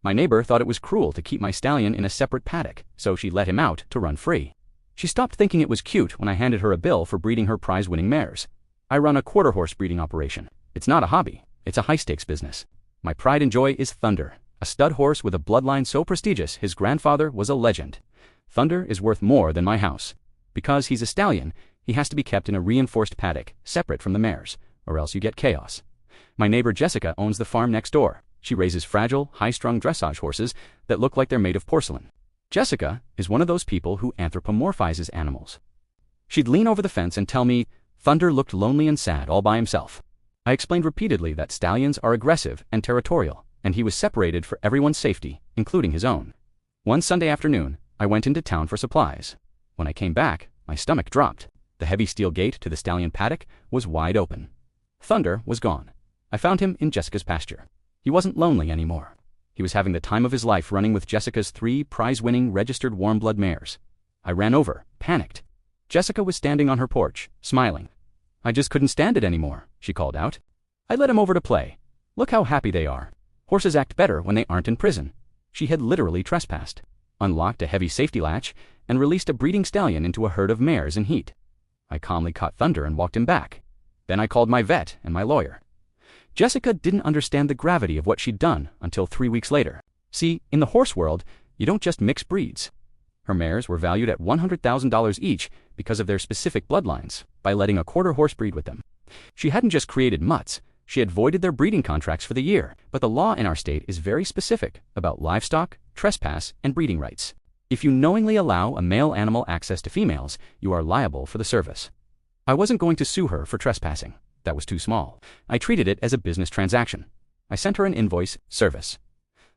My neighbor thought it was cruel to keep my stallion in a separate paddock, so she let him out to run free. She stopped thinking it was cute when I handed her a bill for breeding her prize-winning mares. I run a quarter horse breeding operation. It's not a hobby, it's a high-stakes business. My pride and joy is Thunder, a stud horse with a bloodline so prestigious his grandfather was a legend. Thunder is worth more than my house. Because he's a stallion, he has to be kept in a reinforced paddock, separate from the mares, or else you get chaos. My neighbor Jessica owns the farm next door. She raises fragile, high-strung dressage horses that look like they're made of porcelain. Jessica is one of those people who anthropomorphizes animals. She'd lean over the fence and tell me, Thunder looked lonely and sad all by himself. I explained repeatedly that stallions are aggressive and territorial, and he was separated for everyone's safety, including his own. One Sunday afternoon, I went into town for supplies. When I came back, my stomach dropped. The heavy steel gate to the stallion paddock was wide open. Thunder was gone. I found him in Jessica's pasture. He wasn't lonely anymore. He was having the time of his life running with Jessica's 3 prize-winning registered warm-blood mares. I ran over, panicked. Jessica was standing on her porch, smiling. I just couldn't stand it anymore, she called out. I led him over to play. Look how happy they are. Horses act better when they aren't in prison. She had literally trespassed, unlocked a heavy safety latch, and released a breeding stallion into a herd of mares in heat. I calmly caught Thunder and walked him back. Then I called my vet and my lawyer. Jessica didn't understand the gravity of what she'd done until 3 weeks later. See, in the horse world, you don't just mix breeds. Her mares were valued at $100,000 each because of their specific bloodlines, by letting a quarter horse breed with them. She hadn't just created mutts, she had voided their breeding contracts for the year, but the law in our state is very specific about livestock, trespass, and breeding rights. If you knowingly allow a male animal access to females, you are liable for the service. I wasn't going to sue her for trespassing. That was too small. I treated it as a business transaction. I sent her an invoice, service.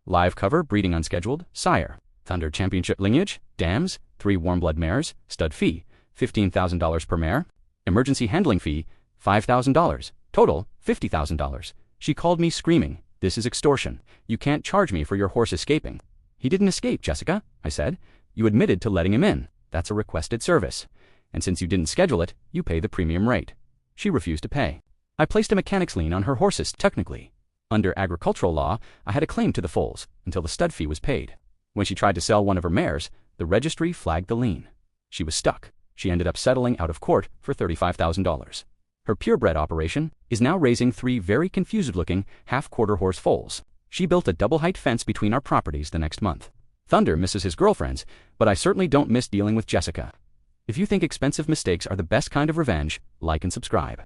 Live cover, breeding unscheduled, sire. Thunder championship lineage, dams, 3 warm-blood mares, stud fee, $15,000 per mare. Emergency handling fee, $5,000. Total, $50,000. She called me screaming, this is extortion. You can't charge me for your horse escaping. He didn't escape, Jessica, I said. You admitted to letting him in. That's a requested service. And since you didn't schedule it, you pay the premium rate. She refused to pay. I placed a mechanic's lien on her horses, technically. Under agricultural law, I had a claim to the foals until the stud fee was paid. When she tried to sell one of her mares, the registry flagged the lien. She was stuck. She ended up settling out of court for $35,000. Her purebred operation is now raising 3 very confused-looking half-quarter horse foals. She built a double-height fence between our properties the next month. Thunder misses his girlfriends, but I certainly don't miss dealing with Jessica. If you think expensive mistakes are the best kind of revenge, like and subscribe.